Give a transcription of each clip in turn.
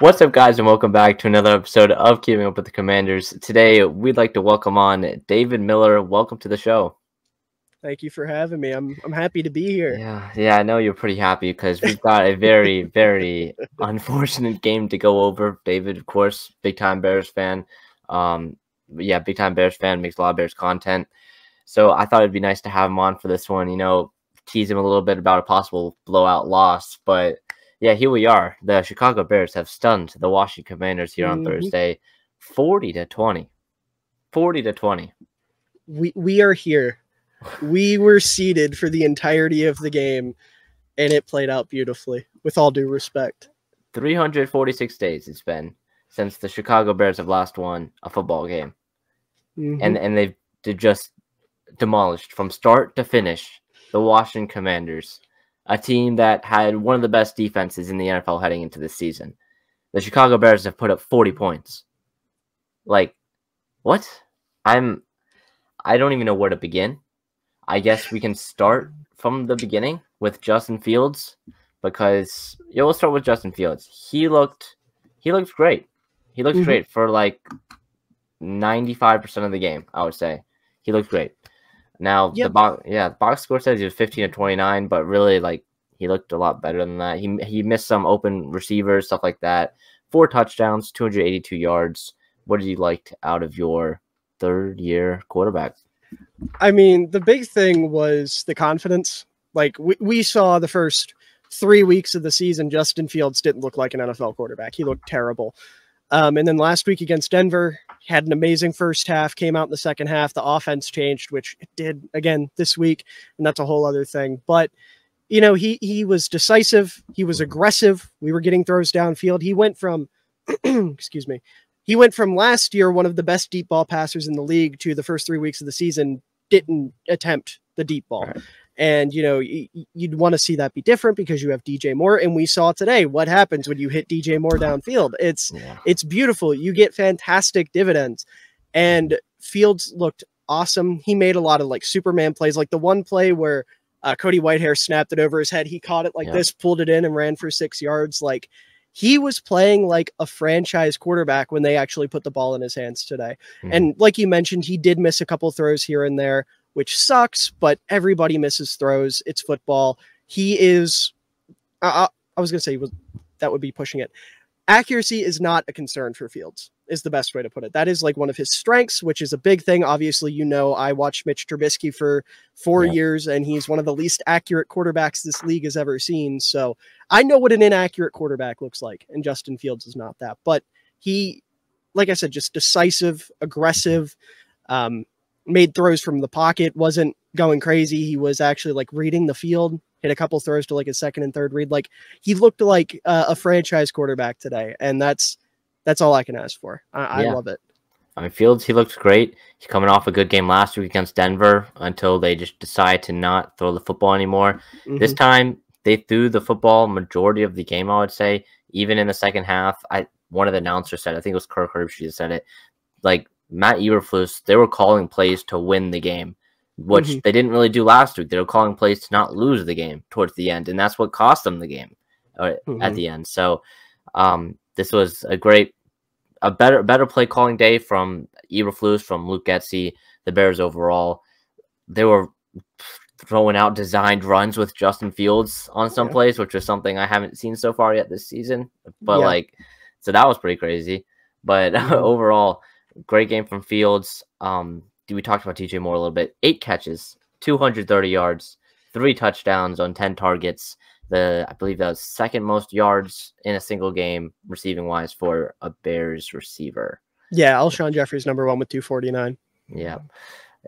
What's up, guys, and welcome back to another episode of Keeping Up with the Commanders. Today, we'd like to welcome on David Miller. Welcome to the show. Thank you for having me. I'm happy to be here. Yeah, I know you're pretty happy because we've got a very, very unfortunate game to go over. David, of course, big-time Bears fan. Big-time Bears fan, makes a lot of Bears content. So I thought it'd be nice to have him on for this one, tease him a little bit about a possible blowout loss, but yeah, here we are. The Chicago Bears have stunned the Washington Commanders here on Thursday, 40-20. 40-20. We are here. We were seated for the entirety of the game, and it played out beautifully, with all due respect. 346 days it's been since the Chicago Bears have last won a football game. And they've just demolished from start to finish the Washington Commanders, a team that had one of the best defenses in the NFL heading into this season. The Chicago Bears have put up 40 points. Like, what? I don't even know where to begin. I guess we can start from the beginning with Justin Fields, because we'll start with Justin Fields. He looked great. He looked great for like 95% of the game, I would say. He looked great. Now, the box score says he was 15-29, but really, he looked a lot better than that. He missed some open receivers, stuff like that. 4 touchdowns, 282 yards. What did you like out of your third-year quarterback? I mean, the big thing was the confidence. Like, we saw the first 3 weeks of the season, Justin Fields didn't look like an NFL quarterback. He looked terrible. And then last week against Denver, had an amazing first half, came out in the second half. The offense changed, which it did again this week, and that's a whole other thing. But, he was decisive. He was aggressive. We were getting throws downfield. He went from, excuse me, he went from last year, one of the best deep ball passers in the league, to the first 3 weeks of the season, didn't attempt the deep ball. Right. And, you'd want to see that be different because you have DJ Moore. And we saw today what happens when you hit DJ Moore downfield. It's beautiful. You get fantastic dividends. And Fields looked awesome. He made a lot of Superman plays, like the one play where Cody Whitehair snapped it over his head. He caught it this, pulled it in and ran for 6 yards. He was playing like a franchise quarterback when they actually put the ball in his hands today. And like you mentioned, he did miss a couple throws here and there, which sucks, but everybody misses throws. It's football. He is, I was going to say that would be pushing it. Accuracy is not a concern for Fields, is the best way to put it. That is one of his strengths, which is a big thing. Obviously, I watched Mitch Trubisky for 4 years, and he's one of the least accurate quarterbacks this league has ever seen. So I know what an inaccurate quarterback looks like, and Justin Fields is not that. But he, like I said, just decisive, aggressive, made throws from the pocket, wasn't going crazy. He was actually reading the field, hit a couple throws to his second and third read. He looked like a franchise quarterback today. And that's all I can ask for. I love it. I mean, Fields, he looked great. He's coming off a good game last week against Denver until they just decide to not throw the football anymore. This time they threw the football majority of the game, I would say, even in the second half. One of the announcers said, I think it was Kirk Herbstreit said it, Matt Eberflus, they were calling plays to win the game, which they didn't really do last week. They were calling plays to not lose the game towards the end, and that's what cost them the game at the end. So this was a better play calling day from Eberflus, from Luke Getsy, the Bears overall. They were throwing out designed runs with Justin Fields on some plays, which was something I haven't seen so far yet this season. But so that was pretty crazy. But overall, great game from Fields. We talked about DJ Moore a little bit. 8 catches, 230 yards, 3 touchdowns on 10 targets. I believe that was second most yards in a single game receiving wise for a Bears receiver. Yeah, Alshon Jeffrey's number 1 with 249. Yeah.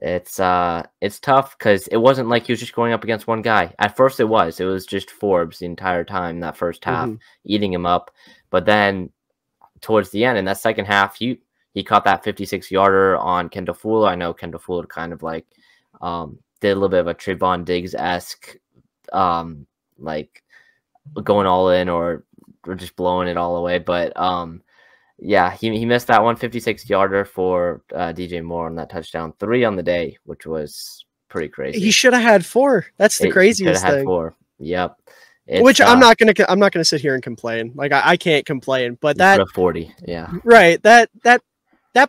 It's tough because it wasn't like he was just going up against one guy. At first it was just Forbes the entire time, that first half, eating him up. But then towards the end, in that second half, he caught that 56-yarder on Kendall Fuller. I know Kendall Fuller kind of did a little bit of a Trayvon Diggs-esque, going all in or just blowing it all away. But he missed that 156-yarder for DJ Moore on that touchdown. 3 on the day, which was pretty crazy. He should have had 4. That's the craziest thing. Had 4. Yep. Which I'm not gonna sit here and complain. Like I can't complain, but that 40, yeah, right. That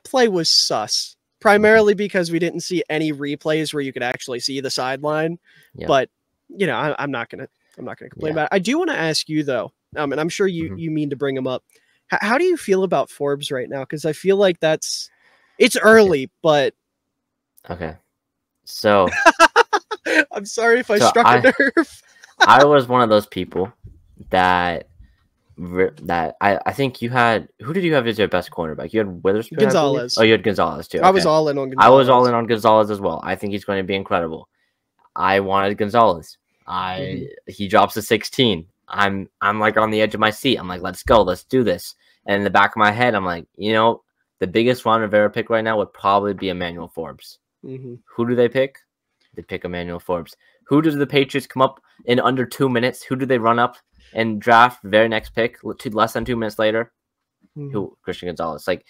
play was sus. Primarily because we didn't see any replays where you could actually see the sideline. Yep. But you know, I'm not gonna complain about it. I do want to ask you though, and I'm sure you mean to bring him up. How do you feel about Forbes right now? Because I feel like it's early, but okay. So I'm sorry if I struck a nerve. I was one of those people that I think you had. Who did you have as your best cornerback? You had Witherspoon, Gonzalez. Oh, you had Gonzalez too. Okay. I was all in on Gonzalez. I was all in on Gonzalez as well. I think he's going to be incredible. I wanted Gonzalez. He drops to 16. I'm like on the edge of my seat. I'm like, let's go, let's do this. And in the back of my head, I'm like, you know, the biggest Ron Rivera pick right now would probably be Emmanuel Forbes. Who do they pick? They pick Emmanuel Forbes. Who does the Patriots come up in under 2 minutes? Who do they run up and draft very next pick less than 2 minutes later? Who? Christian Gonzalez. Like,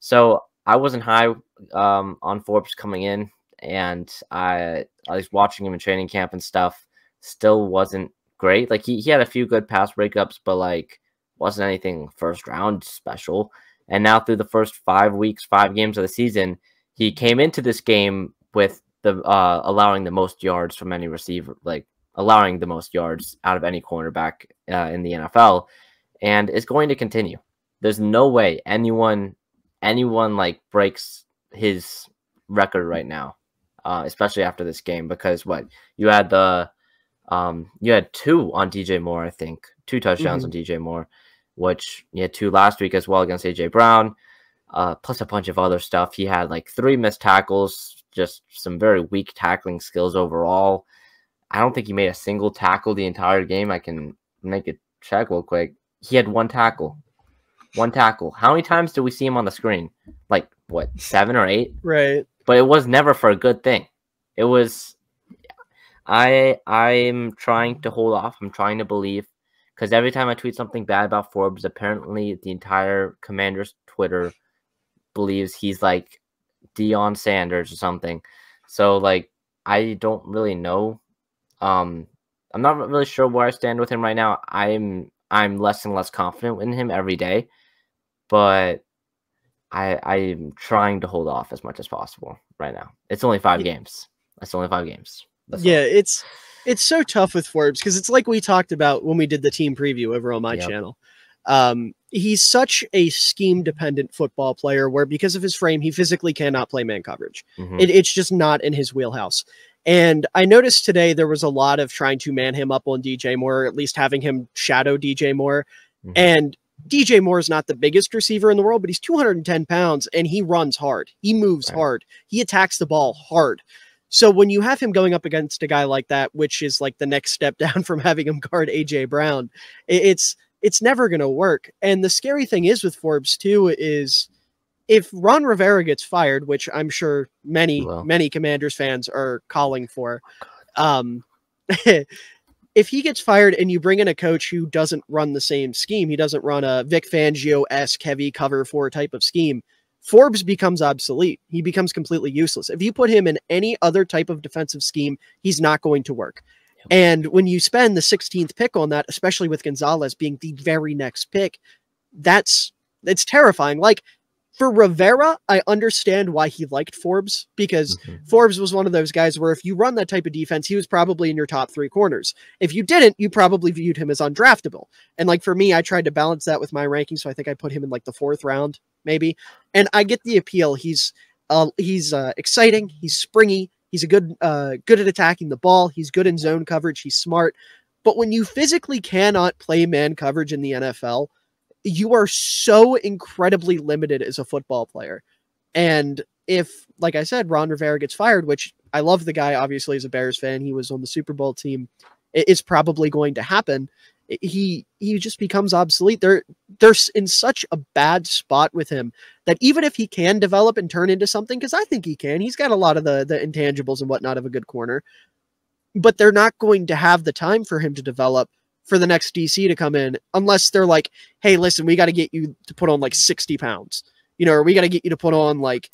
so I wasn't high on Forbes coming in, and I was watching him in training camp and stuff. Still wasn't great. Like he had a few good pass breakups, but like wasn't anything first round special. And now through the first 5 weeks, 5 games of the season, he came into this game with the allowing the most yards from any receiver, like allowing the most yards out of any cornerback in the NFL, and it's going to continue. There's no way anyone like breaks his record right now, especially after this game, because you had 2 on DJ Moore, I think 2 touchdowns on DJ Moore, which you had 2 last week as well against AJ Brown, plus a bunch of other stuff. He had like 3 missed tackles, just some very weak tackling skills overall. I don't think he made a single tackle the entire game. I can make a check real quick. He had 1 tackle. 1 tackle. How many times do we see him on the screen? Like, what, 7 or 8? Right. But it was never for a good thing. It was... I'm trying to hold off. I'm trying to believe. Because every time I tweet something bad about Forbes, apparently the entire Commanders Twitter believes he's like Deion Sanders or something. So, like, I don't really know. I'm not really sure where I stand with him right now. I'm less and less confident in him every day, but I'm trying to hold off as much as possible right now. It's only 5 games. That's only 5 games. That's all. It's so tough with Forbes because it's like we talked about when we did the team preview over on my channel. He's such a scheme-dependent football player where because of his frame, he physically cannot play man coverage. It's just not in his wheelhouse. And I noticed today there was a lot of trying to man him up on DJ Moore, or at least having him shadow DJ Moore. And DJ Moore is not the biggest receiver in the world, but he's 210 pounds and he runs hard. He moves hard. He attacks the ball hard. So when you have him going up against a guy like that, which is like the next step down from having him guard AJ Brown, it's never going to work. And the scary thing is with Forbes too, is if Ron Rivera gets fired, which I'm sure many Commanders fans are calling for, if he gets fired and you bring in a coach who doesn't run the same scheme, he doesn't run a Vic Fangio-esque heavy cover 4 type of scheme, Forbes becomes obsolete. He becomes completely useless. If you put him in any other type of defensive scheme, he's not going to work. And when you spend the 16th pick on that, especially with Gonzalez being the very next pick, it's terrifying. Like for Rivera, I understand why he liked Forbes because Forbes was one of those guys where if you run that type of defense, he was probably in your top 3 corners. If you didn't, you probably viewed him as undraftable. And like for me, I tried to balance that with my ranking. So I think I put him in like the 4th round, maybe. And I get the appeal. He's exciting. He's springy. He's good at attacking the ball. He's good in zone coverage. He's smart. But when you physically cannot play man coverage in the NFL, you are so incredibly limited as a football player. And if, like I said, Ron Rivera gets fired, which I love the guy, obviously, as a Bears fan, he was on the Super Bowl team, it's probably going to happen. He just becomes obsolete. They're in such a bad spot with him that even if he can develop and turn into something, because I think he can, he's got a lot of the intangibles and whatnot of a good corner, but they're not going to have the time for him to develop for the next DC to come in unless they're like, hey, listen, we got to get you to put on like 60 pounds, or we got to get you to put on like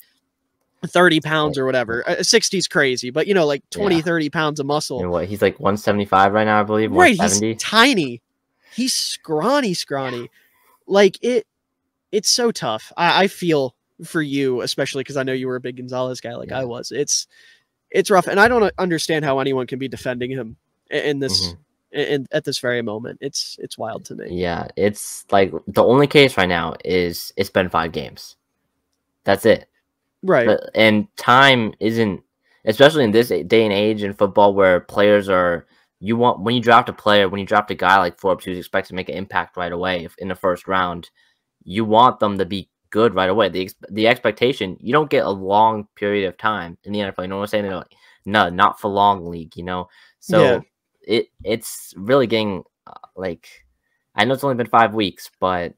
30 pounds or whatever. 60 is crazy, but like 20, 30 pounds of muscle. And what, he's like 175 right now, I believe. Right, 170. he's tiny. He's scrawny. Like it's so tough. I feel for you, especially because I know you were a big Gonzalez guy like I was. It's rough, and I don't understand how anyone can be defending him in this at this very moment. It's wild to me. Yeah, it's like the only case right now is it's been 5 games. That's it. Right. And time isn't, especially in this day and age in football where players are, when you draft a guy like Forbes who's expected to make an impact right away in the first round, you want them to be good right away. The expectation, you don't get a long period of time in the NFL. You know what I'm saying? Like, no, not for long league, So it's really getting like, I know it's only been 5 weeks, but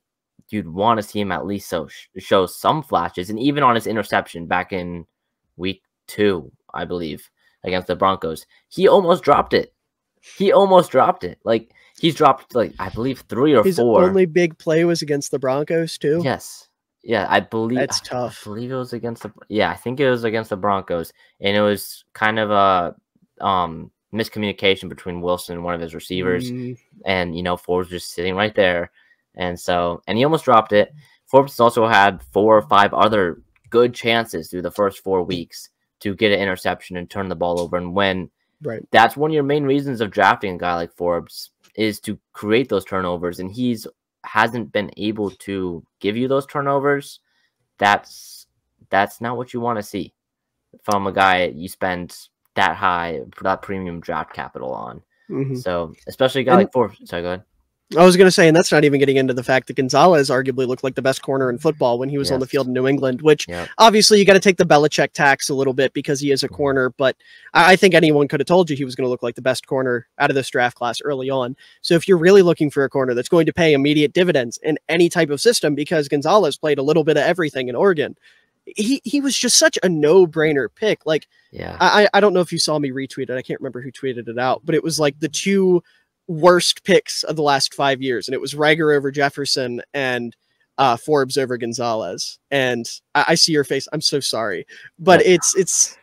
you'd want to see him at least show some flashes. And even on his interception back in week 2, I believe, against the Broncos, he almost dropped it. Like, he's dropped, like, I believe 3 or 4. His only big play was against the Broncos too. Yes. Yeah, I believe that's tough. I believe it was against I think it was against the Broncos, and it was kind of a miscommunication between Wilson and one of his receivers, and Forbes just sitting right there. And he almost dropped it. Forbes has also had 4 or 5 other good chances through the first 4 weeks to get an interception and turn the ball over. And that's one of your main reasons of drafting a guy like Forbes is to create those turnovers. And hasn't been able to give you those turnovers. That's not what you want to see from a guy you spend that premium draft capital on. So especially a guy like Forbes. Sorry, go ahead. I was going to say, and that's not even getting into the fact that Gonzalez arguably looked like the best corner in football when he was on the field in New England, which obviously you got to take the Belichick tax a little bit because he is a corner, but I think anyone could have told you he was going to look like the best corner out of this draft class early on. So if you're really looking for a corner that's going to pay immediate dividends in any type of system, because Gonzalez played a little bit of everything in Oregon, he was just such a no-brainer pick. Like, I don't know if you saw me retweet it. I can't remember who tweeted it out, but it was like the 2 worst picks of the last 5 years, and it was Reagor over Jefferson and Forbes over Gonzalez. And I see your face. I'm so sorry, but it's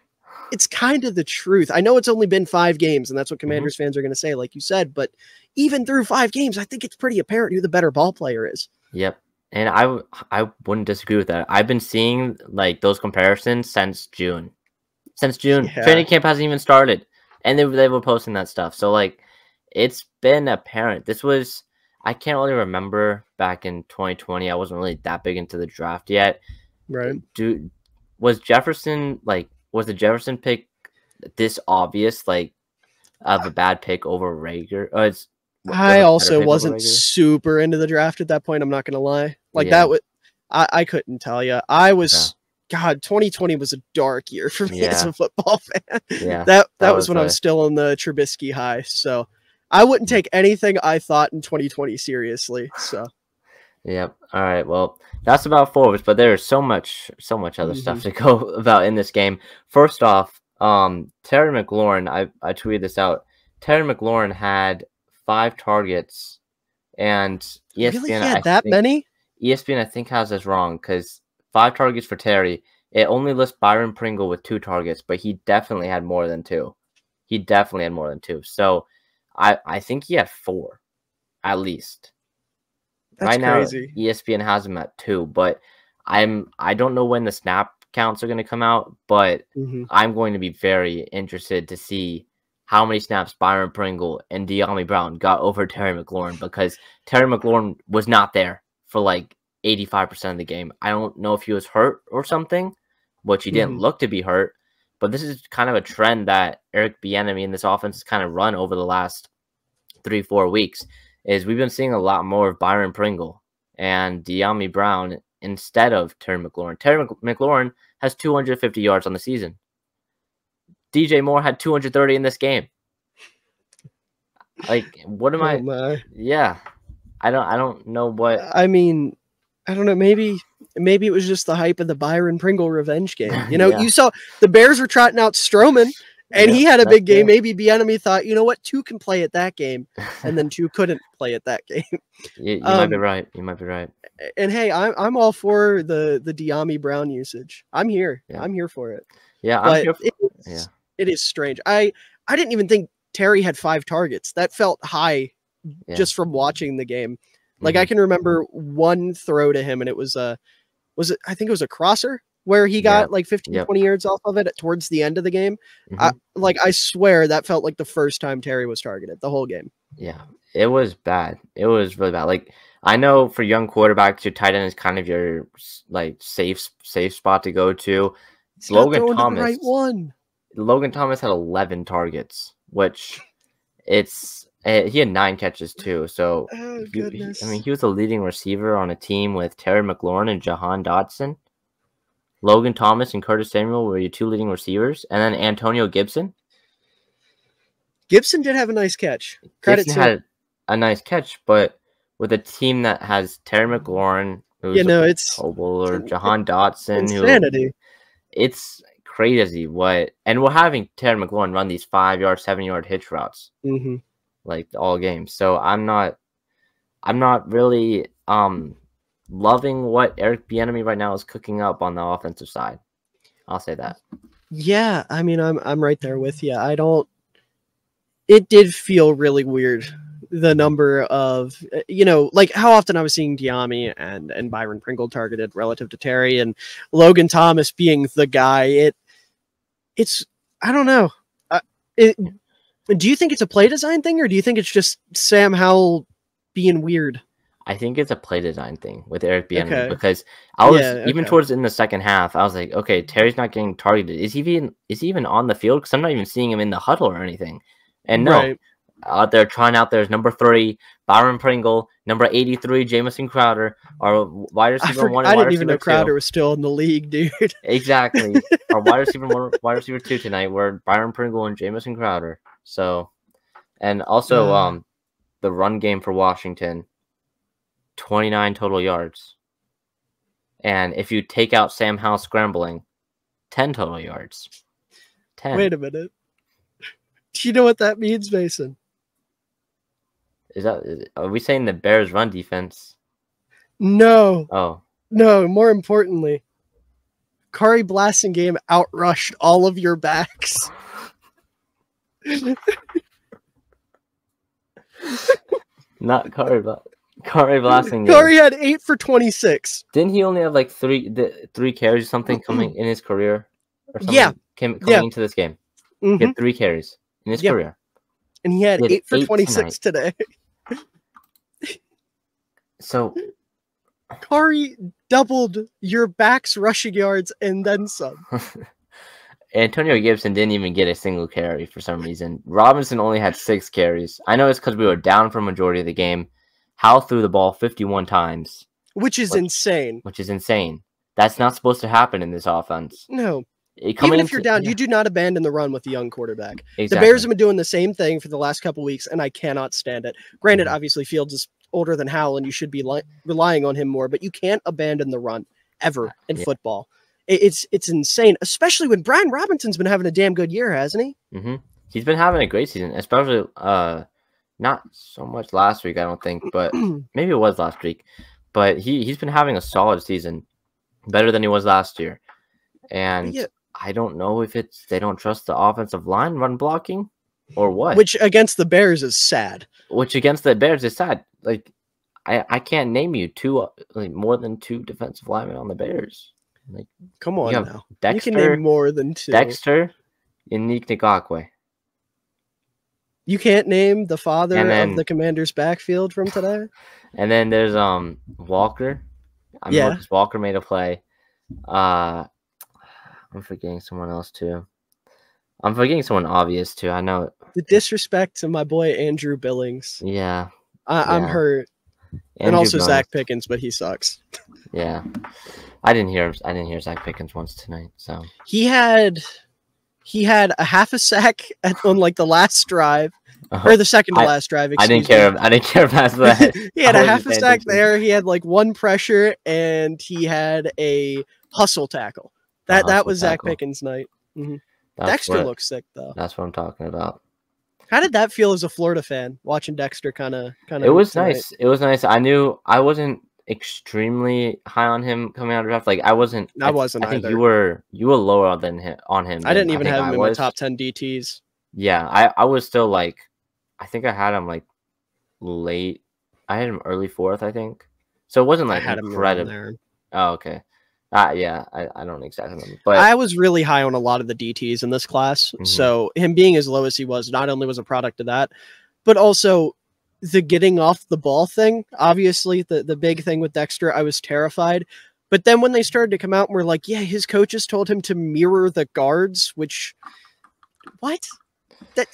kind of the truth. I know it's only been 5 games, and that's what Commanders fans are going to say, like you said. But even through 5 games, I think it's pretty apparent who the better ball player is. Yep, and I wouldn't disagree with that. I've been seeing like those comparisons since June. Training camp hasn't even started, and they were posting that stuff. So like, it's been apparent. I can't really remember back in 2020. I wasn't really that big into the draft yet. Right. Was the Jefferson pick this obvious, like, of a bad pick over Reagor? I also wasn't super into the draft at that point. I'm not going to lie. Like that I couldn't tell you. I was, God, 2020 was a dark year for me as a football fan. Yeah. That was when I was still on the Trubisky high. So I wouldn't take anything I thought in 2020 seriously. So, yep. All right. Well, that's about Forbes, but there's so much other stuff to go about in this game. First off, Terry McLaurin, I tweeted this out. Terry McLaurin had 5 targets, and ESPN really had that many? ESPN, I think, has this wrong because 5 targets for Terry. It only lists Byron Pringle with 2 targets, but he definitely had more than 2. So I think he had 4, at least. That's crazy. Now, ESPN has him at 2, but I don't know when the snap counts are going to come out, but I'm going to be very interested to see how many snaps Byron Pringle and De'Ami Brown got over Terry McLaurin, because Terry McLaurin was not there for like 85% of the game. I don't know if he was hurt or something, which he didn't look to be hurt. But this is kind of a trend that Eric Bieniemy and this offense has kind of run over the last 3-4 weeks, is we've been seeing a lot more of Byron Pringle and De'Ami Brown instead of Terry McLaurin. Terry McLaurin has 250 yards on the season. DJ Moore had 230 in this game. Like, what am I? Yeah, I don't know what. I mean, I don't know. Maybe it was just the hype of the Byron Pringle revenge game. You know, you saw the Bears were trotting out Stroman, And Yeah, he had a that's big game. good. Maybe Bieniemy thought, you know what, 2 can play at that game, and then 2 couldn't play at that game. You might be right. You might be right. And hey, I'm all for the Diami Brown usage. I'm here. Yeah. I'm here for it. Yeah, I'm But here. Yeah. it is strange. I didn't even think Terry had 5 targets. That felt high just from watching the game. Like I can remember one throw to him, and it was I think it was a crosser where he got like 15, 20 yards off of it towards the end of the game. I swear that felt like the first time Terry was targeted the whole game. Yeah, it was bad. It was really bad. Like, I know for young quarterbacks, your tight end is kind of your like safe spot to go to. Logan Thomas, the right one. Logan Thomas had 11 targets, which he had 9 catches too. So he was a leading receiver on a team with Terry McLaurin and Jahan Dotson. Logan Thomas and Curtis Samuel were your 2 leading receivers, and then Antonio Gibson. Gibson did have a nice catch. Gibson had a nice catch, but with a team that has Terry McLaurin, it's Howell, or Jahan Dotson, insanity. It's crazy and we're having Terry McLaurin run these 5-yard, 7-yard hitch routes, like all games. So I'm not really loving what Eric Bieniemy right now is cooking up on the offensive side. I'll say that. Yeah, I mean, I'm right there with you. It did feel really weird, the number of, like how often I was seeing Diami and Byron Pringle targeted relative to Terry, and Logan Thomas being the guy. It's I don't know. Do you think it's a play design thing, or do you think it's just Sam Howell being weird? I think it's a play design thing with Eric Bieniemy, because I was even towards in the second half, I was like, okay, Terry's not getting targeted. Is he even on the field? Because I'm not even seeing him in the huddle or anything. And no, out there trying out there's number 3 Byron Pringle, number 83 Jamison Crowder, our wide receiver 1. I didn't even know Crowder was still in the league, dude. Exactly, our wide receiver 1, wide receiver 2 tonight were Byron Pringle and Jamison Crowder. So, and also the run game for Washington, 29 total yards, and if you take out Sam Howell scrambling, 10 total yards. 10. Wait a minute. Do you know what that means, Mason? Are we saying the Bears run defense? No. Oh. No, more importantly, Kari Blasingame outrushed all of your backs. Not Kari Blasingame. Kari had 8 for 26. Didn't he only have like 3 carries or something coming in his career? Or something coming into this game. He had 3 carries in his career. And he had 8 for 26 today. So Kari doubled your back's rushing yards and then some. Antonio Gibson didn't even get a single carry for some reason. Robinson only had 6 carries. I know it's because we were down for a majority of the game. Howell threw the ball 51 times. Which is insane. Which is insane. That's not supposed to happen in this offense. No. Even if you're down, you do not abandon the run with the young quarterback. Exactly. The Bears have been doing the same thing for the last couple weeks, and I cannot stand it. Granted, obviously, Fields is older than Howell, and you should be relying on him more, but you can't abandon the run ever in football. It's insane, especially when Brian Robinson's been having a damn good year, hasn't he? He's been having a great season, especially not so much last week, I don't think, but maybe it was last week. But he's been having a solid season, better than he was last year. And I don't know if they don't trust the offensive line run blocking or what. Which against the Bears is sad. Like, I can't name you more than 2 defensive linemen on the Bears. Like, come on now. Dexter, you can name more than 2. Dexter and Nick Ngakwe. You can't name the father of the Commander's backfield from today? And then there's Walker. Walker made a play. I'm forgetting someone else too. I'm forgetting someone obvious too. I know. The disrespect to my boy Andrew Billings. Yeah. I'm hurt. And also Zach Pickens, but he sucks. Yeah. I didn't hear Zach Pickens once tonight. So he had a half a sack on like the last drive. Or the second to last drive. I didn't care past that. He had a half a sack there. He had like 1 pressure, and he had a hustle tackle. That was Zach Pickens' night. Dexter looks sick though. That's what I'm talking about. How did that feel as a Florida fan watching Dexter kind of? It was nice. It was nice. I knew I wasn't extremely high on him coming out of the draft. Like I wasn't. I think you were lower than him on him. I didn't even have him in my top 10 DTs. Yeah, I was still like, I think I had him like late. I had him early 4th, I think. So it wasn't like incredible. Oh, okay. Yeah, I don't exactly remember. But I was really high on a lot of the DTs in this class. So him being as low as he was not only was a product of that, but also the getting off the ball thing. Obviously, the big thing with Dexter, I was terrified. But then when they started to come out and were like, yeah, his coaches told him to mirror the guards, which what? That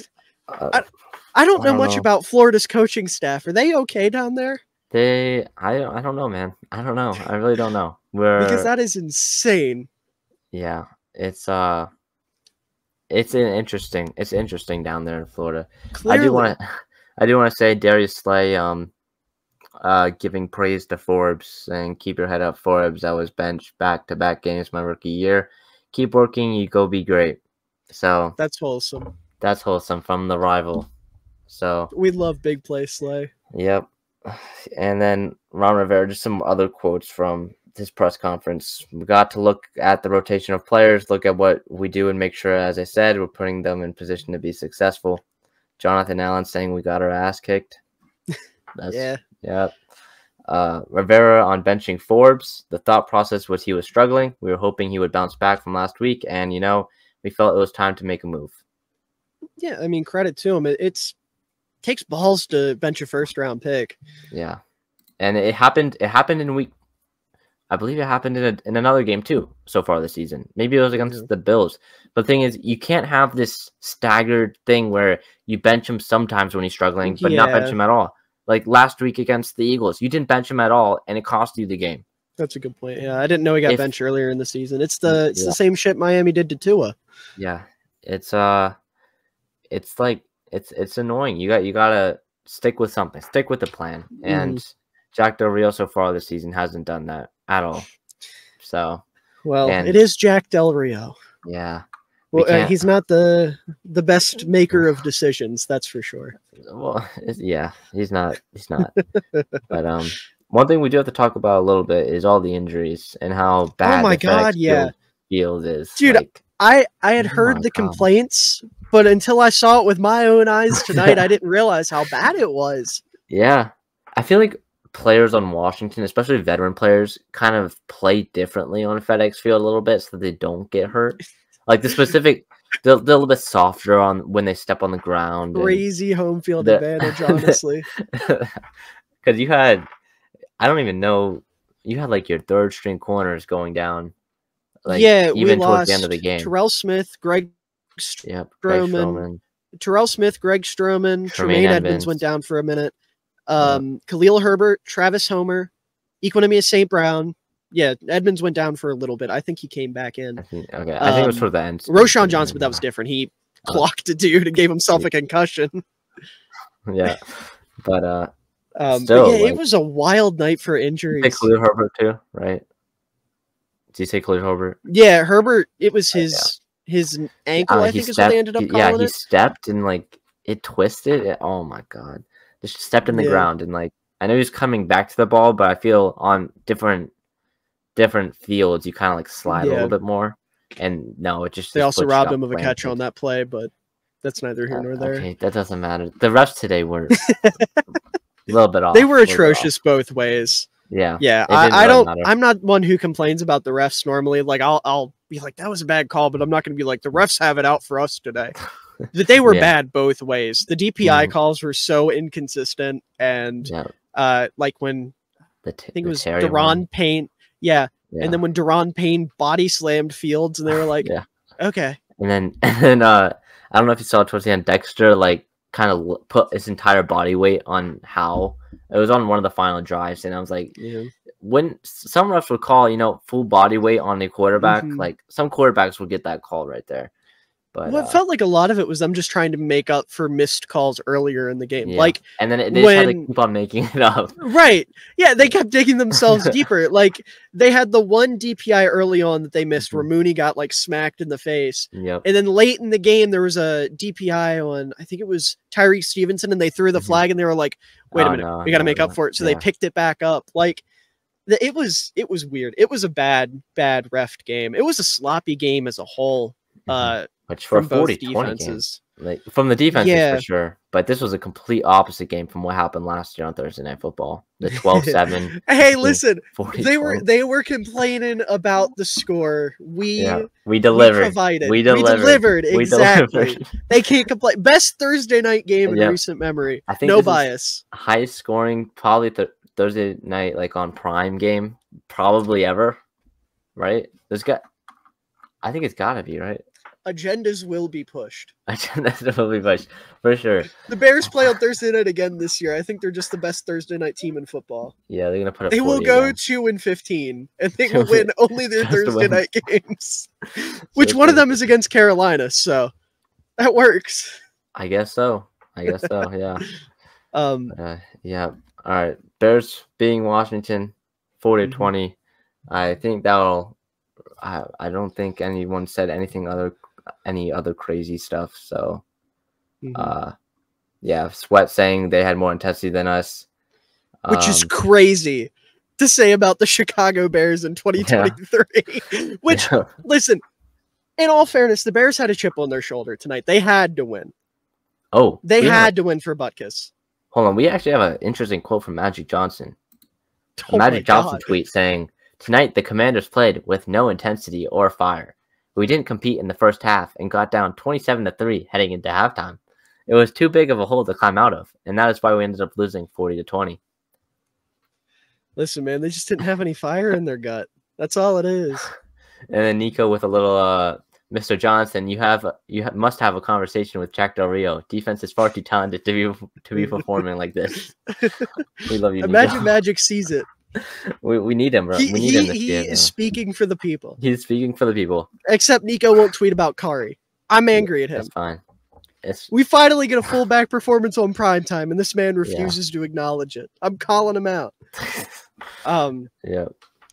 I don't know much about Florida's coaching staff. Are they okay down there? I don't know, man. I don't know. I really don't know. Because that is insane. Yeah, it's interesting down there in Florida. Clearly. I do want to say Darius Slay giving praise to Forbes and keep your head up, Forbes. I was benched back-to-back games my rookie year. Keep working, you go be great. So that's wholesome. That's wholesome from the rival. So we love big play Slay. Yep. And then Ron Rivera, just some other quotes from this press conference. We got to look at the rotation of players, look at what we do, and make sure, as I said, we're putting them in position to be successful. Jonathan Allen saying we got our ass kicked. Yeah. Rivera on benching Forbes. The thought process was he was struggling. We were hoping he would bounce back from last week, and we felt it was time to make a move. Yeah, I mean, credit to him. It takes balls to bench a first-round pick. Yeah, and it happened. It happened in week. I believe it happened in another game too so far this season. Maybe it was against the Bills. But the thing is, you can't have this staggered thing where you bench him sometimes when he's struggling, but not bench him at all. Like last week against the Eagles, you didn't bench him at all, and it cost you the game. That's a good point. Yeah, I didn't know he got benched earlier in the season. It's the same shit Miami did to Tua. Yeah, it's annoying. You gotta stick with something. Stick with the plan. And Jack Del Rio so far this season hasn't done that at all. So, it is Jack Del Rio. Yeah. Well, he's not the best maker of decisions, that's for sure. Well, yeah, he's not. But one thing we do have to talk about a little bit is all the injuries and how bad field is. Dude, like, I had heard the complaints, but until I saw it with my own eyes tonight, I didn't realize how bad it was. Yeah. I feel like players on Washington, especially veteran players, kind of play differently on FedEx Field a little bit so they don't get hurt. Like the specific, they're a little bit softer on when they step on the ground. Crazy home field advantage, honestly. Because you had, I don't even know, you had like your third string corners going down. Like, even towards the end of the game. Terrell Smith, Greg Stroman. Terrell Smith, Greg Stroman, Tremaine Edmonds went down for a minute. Khalil Herbert, Travis Homer, Equinemius St. Brown. Yeah, Edmonds went down for a little bit. I think he came back in. I think it was for the end. Roshan Johnson, but that was different. He clocked a dude and gave himself a concussion. Yeah, but still, it was a wild night for injuries. You say Khalil Herbert too, right? Did you say Khalil Herbert? Yeah, Herbert. It was his ankle. I think is what they ended up calling it. Yeah, he stepped and like it twisted. Oh my god! Just stepped in the ground and like I know he's coming back to the ball, but I feel on different fields you kind of like slide a little bit more. And no, it just they also robbed him of a catch on that play, but that's neither here nor there. Okay, that doesn't matter. The refs today were a little bit off. They were atrocious both ways. Yeah. I'm not one who complains about the refs normally. Like I'll be like, that was a bad call, but I'm not going to be like, the refs have it out for us today. But they were bad both ways. The DPI calls were so inconsistent, and like when I think it was Deron Payne, and then when Deron Payne body slammed Fields, and they were like, okay. And then I don't know if you saw towards the end, Dexter like kind of put his entire body weight on Howell. It was on one of the final drives, and I was like, when some refs would call, full body weight on a quarterback, like some quarterbacks would get that call right there. But well, it felt like a lot of it was them just trying to make up for missed calls earlier in the game. yeah. Like, and then they just had to keep on making it up. Right. Yeah, they kept digging themselves deeper. Like, they had the one DPI early on that they missed where Mooney got, like, smacked in the face. Yep. And then late in the game, there was a DPI on, I think it was Tyreek Stevenson, and they threw the flag, and they were like, wait a minute, we got to make up for it. So they picked it back up. Like, it was weird. It was a bad ref game. It was a sloppy game as a whole. Which for from both 40-20 defenses. Like, from the defenses for sure. But this was a complete opposite game from what happened last year on Thursday Night Football. The 12-7. Hey, listen, 40-12. they were complaining about the score. We delivered. We provided. We delivered. Exactly. They can't complain. Best Thursday night game in recent memory. I think no bias. Highest scoring, probably Thursday night, like on Prime game, probably ever. Right? I think it's gotta be, right? Agendas will be pushed. Agendas will be pushed, for sure. The Bears play on Thursday night again this year. I think they're just the best Thursday night team in football. Yeah, they're gonna put up. They will go 2-15, and they will win only their Thursday night games. Which one of them is against Carolina? So that works. I guess so. Yeah. Yeah. All right. Bears being Washington, 40-20. I think that'll. I don't think anyone said any other crazy stuff. So, yeah, Sweat saying they had more intensity than us, which is crazy to say about the Chicago Bears in 2023. Which, listen, in all fairness, the Bears had a chip on their shoulder tonight. They had to win. Oh, they had to win for Butkus. Hold on, we actually have an interesting quote from Magic Johnson. Magic Johnson tweet saying, "Tonight, the Commanders played with no intensity or fire. We didn't compete in the first half and got down 27-3 heading into halftime. It was too big of a hole to climb out of, and that is why we ended up losing 40-20. Listen, man, they just didn't have any fire in their gut. That's all it is. And then Nico with a little, Mr. Johnson, you must have a conversation with Jack Del Rio. Defense is far too talented to be performing like this. We love you, Imagine Nico. Magic sees it. We need him, bro. We need him this year. He is speaking for the people. He's speaking for the people. Except Nico won't tweet about Kari. I'm angry at him. That's fine. We finally get a fullback performance on primetime, and this man refuses to acknowledge it. I'm calling him out. Yeah.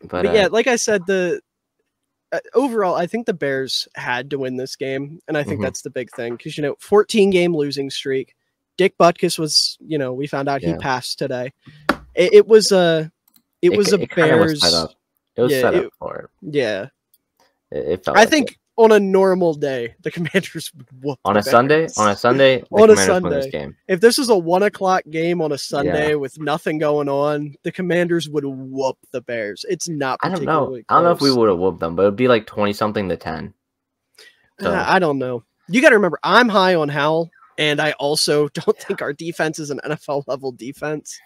But yeah, like I said, overall, I think the Bears had to win this game, and I think that's the big thing. Because, 14-game losing streak. Dick Butkus was, we found out he passed today. It was a Bears. It was set up for it. Yeah. It felt I think on a normal day, the Commanders would whoop on a Sunday. On a Sunday, win this game. If this was a 1:00 game on a Sunday with nothing going on, the Commanders would whoop the Bears. It's not. I don't know. I don't know if we would have whooped them, but it'd be like 20-something to 10. So. I don't know. You got to remember, I'm high on Howell, and I also don't think our defense is an NFL level defense.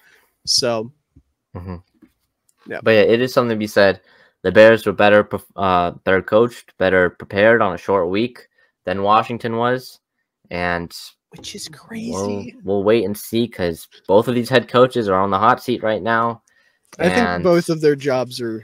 So. Yeah, but yeah, it is something to be said. The Bears were better coached, better prepared on a short week than Washington was, and which is crazy. We'll wait and see because both of these head coaches are on the hot seat right now. I think both of their jobs will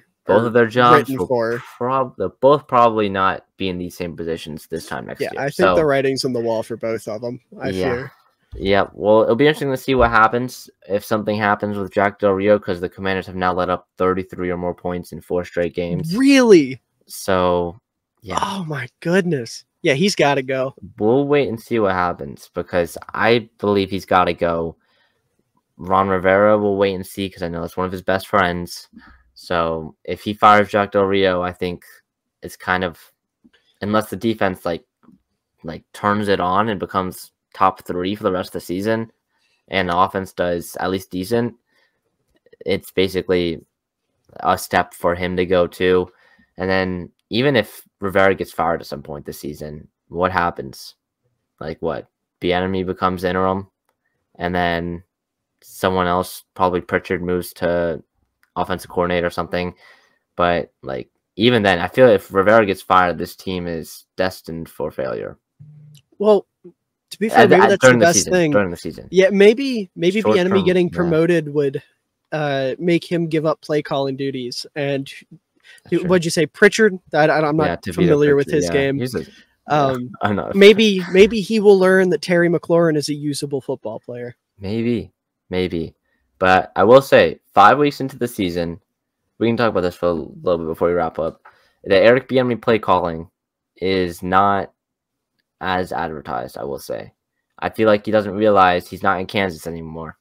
both probably not be in these same positions this time next year. Yeah, I think the writing's on the wall for both of them. I fear. Yeah, well, it'll be interesting to see what happens if something happens with Jack Del Rio because the Commanders have now let up 33 or more points in 4 straight games. Really? So, yeah. Oh, my goodness. Yeah, he's got to go. We'll wait and see what happens because I believe he's got to go. Ron Rivera will wait and see because I know it's one of his best friends. So, if he fires Jack Del Rio, I think it's kind of, unless the defense like turns it on and becomes top 3 for the rest of the season and the offense does at least decent, it's basically a step for him to go to. And then even if Rivera gets fired at some point this season, what happens? Like what? Bieniemy becomes interim and then someone else, probably Pritchard, moves to offensive coordinator or something. But like even then, I feel if Rivera gets fired, this team is destined for failure. Well, to be fair, maybe that's the best thing during the season. Yeah, maybe Bieniemy getting promoted would make him give up play calling duties. And what'd you say, Pritchard? I'm not familiar with his game. I'm not. Maybe he will learn that Terry McLaurin is a usable football player. Maybe. But I will say, 5 weeks into the season, we can talk about this for a little bit before we wrap up. The Eric Bieniemy play calling is not as advertised, I will say. I feel like he doesn't realize he's not in Kansas anymore.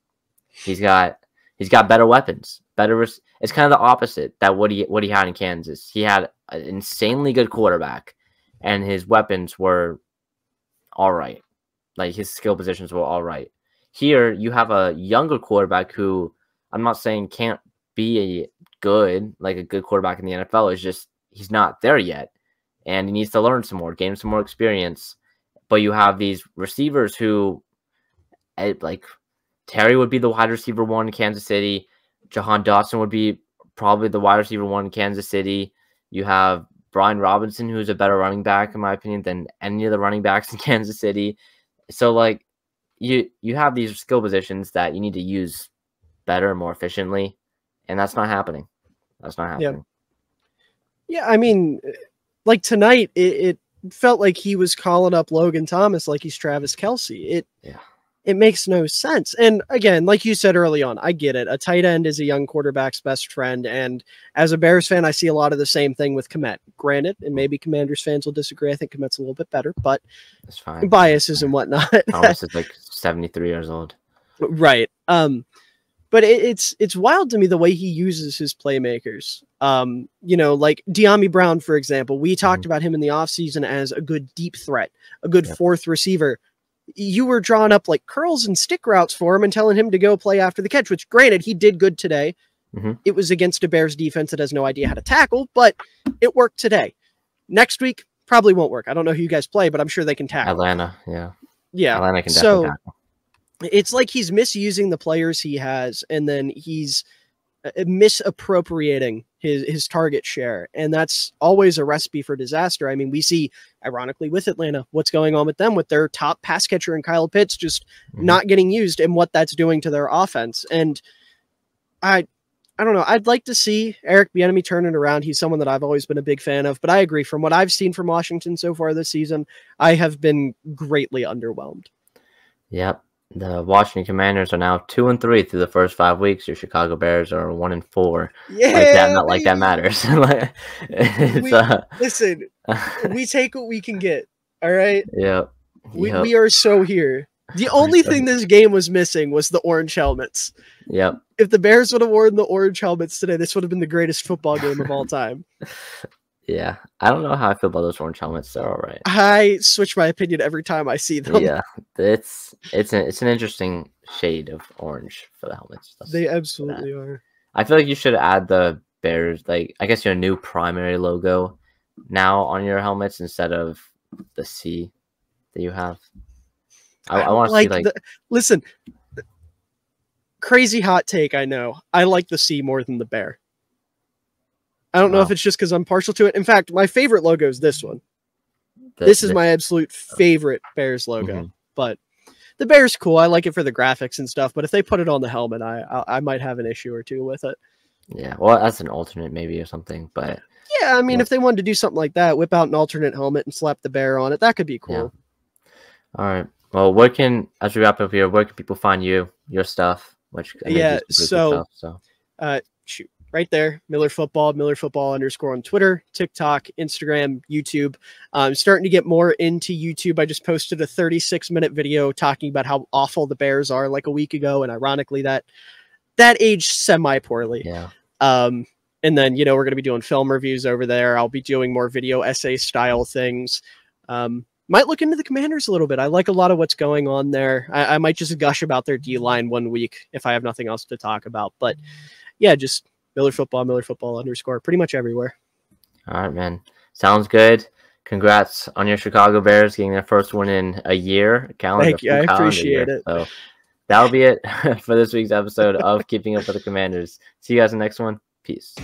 He's got better weapons. It's kind of the opposite that what he had in Kansas. He had an insanely good quarterback, and his weapons were all right. Like, his skill positions were all right. Here, you have a younger quarterback who I'm not saying can't be a good quarterback in the NFL. It's just he's not there yet, and he needs to learn some more, gain some more experience. But you have these receivers who, like, Terry would be the wide receiver one in Kansas City. Jahan Dotson would be probably the wide receiver one in Kansas City. You have Brian Robinson, who's a better running back, in my opinion, than any of the running backs in Kansas City. So, like, you have these skill positions that you need to use better and more efficiently, and that's not happening. Yeah, I mean, like, tonight, it felt like he was calling up Logan Thomas like he's Travis Kelce. It makes no sense. And again, like you said early on, I get it. A tight end is a young quarterback's best friend. And as a Bears fan, I see a lot of the same thing with Kmet. Granted, and maybe Commanders fans will disagree. I think Kmet's a little bit better, but it's fine. Biases and whatnot. Thomas is like 73 years old. Right. But it's wild to me the way he uses his playmakers. Like De'Ami Brown, for example. We talked about him in the offseason as a good deep threat, a good fourth receiver. You were drawing up like curls and stick routes for him and telling him to go play after the catch, which granted he did good today. It was against a Bears defense that has no idea how to tackle, but it worked today. Next week, probably won't work. I don't know who you guys play, but I'm sure they can tackle. Atlanta, yeah. Atlanta can definitely tackle. It's like he's misusing the players he has, and then he's misappropriating his target share, and that's always a recipe for disaster. I mean, we see, ironically, with Atlanta, what's going on with them with their top pass catcher in Kyle Pitts just not getting used, and what that's doing to their offense. And I don't know. I'd like to see Eric Bieniemy turn it around. He's someone that I've always been a big fan of, but I agree. From what I've seen from Washington so far this season, I have been greatly underwhelmed. Yep. The Washington Commanders are now 2-3 through the first 5 weeks. Your Chicago Bears are 1-4. Yeah, like that matters. Listen, we take what we can get. All right. Yep. We are so here. The only thing this game was missing was the orange helmets. Yep. If the Bears would have worn the orange helmets today, this would have been the greatest football game of all time. Yeah, I don't know how I feel about those orange helmets. They're all right. I switch my opinion every time I see them. Yeah, it's an interesting shade of orange for the helmets. They absolutely are. I feel like you should add the Bears, like, I guess, your new primary logo now on your helmets instead of the C that you have. I want to see listen, crazy hot take. I know. I like the C more than the bear. I don't know if it's just because I'm partial to it. In fact, my favorite logo is this one. This is my absolute favorite Bears logo. But the Bear's cool. I like it for the graphics and stuff. But if they put it on the helmet, I might have an issue or two with it. Yeah, well, that's an alternate maybe or something. But yeah, I mean, if they wanted to do something like that, whip out an alternate helmet and slap the Bear on it, that could be cool. Yeah. All right. Well, as we wrap up here, where can people find your stuff? Shoot. Right there, MillerFootball _ on Twitter, TikTok, Instagram, YouTube. I'm starting to get more into YouTube. I just posted a 36-minute video talking about how awful the Bears are like a week ago, and ironically, that aged semi-poorly. Yeah. And then, we're going to be doing film reviews over there. I'll be doing more video essay style things. Might look into the Commanders a little bit. I like a lot of what's going on there. I might just gush about their D-line one week if I have nothing else to talk about. But yeah, just MillerFootball _ pretty much everywhere. All right, man. Sounds good. Congrats on your Chicago Bears getting their first win in a year. Thank you. I appreciate it. So that'll be it for this week's episode of Keeping Up with the Commanders. See you guys in the next one. Peace.